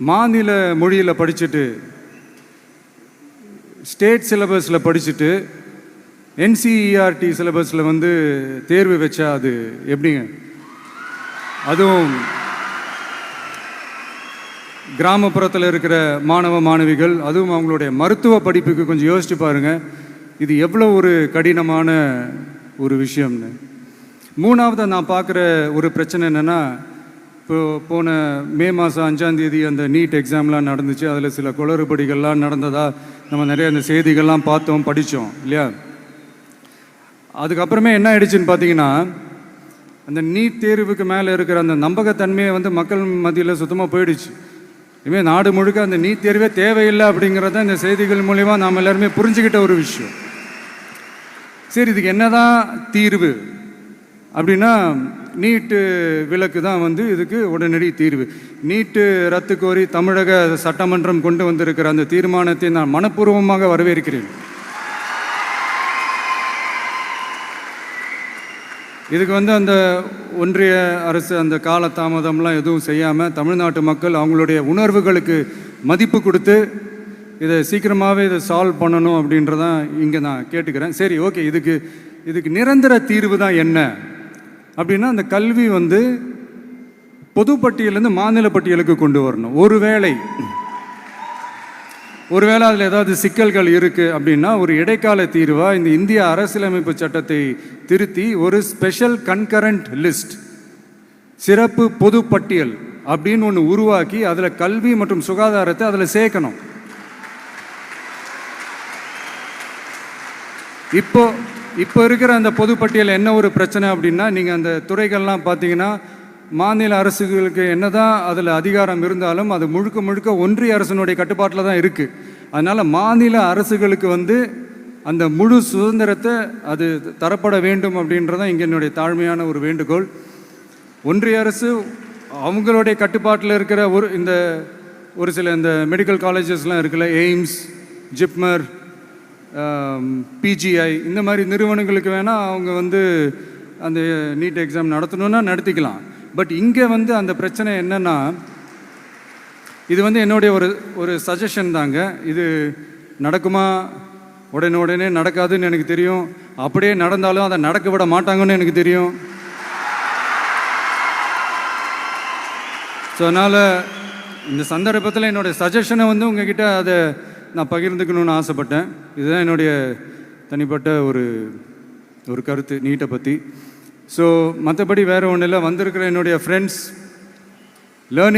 மாநில மொழியில் படிச்சுட்டு ஸ்டேட் சிலபஸில் படிச்சுட்டு என்சிஇஆர்டி சிலபஸில் வந்து தேர்வு வச்சா அது எப்படிங்க? அதுவும் கிராமப்புறத்தில் இருக்கிற மாணவ மாணவிகள், அதுவும் அவங்களுடைய மருத்துவ படிப்புக்கு கொஞ்சம் யோசிச்சு பாருங்கள், இது எவ்வளோ ஒரு கடினமான ஒரு விஷயம்னு. மூணாவது நான் பார்க்குற ஒரு பிரச்சனை என்னென்னா, போன மே மாதம் 5ஆம் தேதி அந்த நீட் எக்ஸாம்லாம் நடந்துச்சு. அதில் சில குளறுபடிகள்லாம் நடந்ததாக நம்ம நிறைய அந்த செய்திகள்லாம் பார்த்தோம், படித்தோம் இல்லையா? அதுக்கப்புறமே என்ன ஆயிடுச்சுன்னு பார்த்தீங்கன்னா, அந்த நீட் தேர்வுக்கு மேலே இருக்கிற அந்த நம்பகத்தன்மையை வந்து மக்கள் மத்தியில் சுத்தமாக போயிடுச்சு. இனிமேல் நாடு முழுக்க அந்த நீட் தேர்வே தேவையில்லை அப்படிங்கிறத இந்த செய்திகள் மூலிமா நாம் எல்லாருமே புரிஞ்சுக்கிட்ட ஒரு விஷயம். சரி, இதுக்கு என்ன தான் தீர்வு அப்படின்னா, நீட்டு விலக்கு தான் வந்து இதுக்கு உடனடி தீர்வு. நீட்டு ரத்து கோரி தமிழக சட்டமன்றம் கொண்டு வந்திருக்கிற அந்த தீர்மானத்தை நான் மனப்பூர்வமாக வரவேற்கிறேன். இதுக்கு வந்து அந்த ஒன்றிய அரசு அந்த கால தாமதம்லாம் எதுவும் செய்யாமல் தமிழ்நாட்டு மக்கள் அவங்களுடைய உணர்வுகளுக்கு மதிப்பு கொடுத்து இதை சீக்கிரமாகவே இதை சால்வ் பண்ணணும் அப்படின்றதான் இங்கே நான் கேட்டுக்கிறேன். சரி, ஓகே, இதுக்கு நிரந்தர தீர்வு தான் என்ன அப்படின்னா, அந்த கல்வி வந்து பொதுப்பட்டியலேருந்து மாநில பட்டியலுக்கு கொண்டு வரணும். ஒருவேளை அதில் ஏதாவது சிக்கல்கள் இருக்குது அப்படின்னா ஒரு இடைக்கால தீர்வாக இந்த இந்திய அரசியலமைப்பு சட்டத்தை திருத்தி ஒரு ஸ்பெஷல் கன்கரண்ட் லிஸ்ட், சிறப்பு பொது பட்டியல் அப்படின்னு ஒன்று உருவாக்கி அதில் கல்வி மற்றும் சுகாதாரத்தை அதில் சேர்க்கணும். இப்போ இருக்கிற அந்த பொதுப்பட்டியல் என்ன ஒரு பிரச்சனை அப்படின்னா, நீங்கள் அந்த துறைகள்லாம் பார்த்தீங்கன்னா மாநில அரசுகளுக்கு என்னதான் அதில் அதிகாரம் இருந்தாலும் அது முழுக்க முழுக்க ஒன்றிய அரசினுடைய கட்டுப்பாட்டில் தான் இருக்குது. அதனால் மாநில அரசுகளுக்கு வந்து அந்த முழு சுதந்திரத்தை அது தரப்பட வேண்டும் அப்படின்றதான் இங்கே என்னுடைய தாழ்மையான ஒரு வேண்டுகோள். ஒன்றிய அரசு அவங்களுடைய கட்டுப்பாட்டில் இருக்கிற ஒரு சில இந்த மெடிக்கல் காலேஜஸ்லாம் இருக்குல்ல, எய்ம்ஸ், ஜிப்மர், பிஜிஐ, இந்த மாதிரி நிறுவனங்களுக்கு வேணால் அவங்க வந்து அந்த நீட் எக்ஸாம் நடத்தணுன்னா நடத்திக்கலாம். பட் இங்கே வந்து அந்த பிரச்சனை என்னென்னா, இது வந்து என்னுடைய ஒரு சஜஷன் தாங்க. இது நடக்குமா? உடனே நடக்காதுன்னு எனக்கு தெரியும். அப்படியே நடந்தாலும் அதை நடக்க விட மாட்டாங்கன்னு எனக்கு தெரியும். ஸோ அதனால் இந்த சந்தர்ப்பத்தில் என்னுடைய சஜஷனை வந்து உங்ககிட்ட அதை நான் பகிர்ந்துக்கணும்னு ஆசைப்பட்டேன். இதுதான் என்னுடைய தனிப்பட்ட ஒரு கருத்து நீட்டை பற்றி. ஸோ மற்றபடி வேறு ஒன்றும் இல்லை. வந்திருக்கிற என்னுடைய ஃப்ரெண்ட்ஸ், லேர்னிங்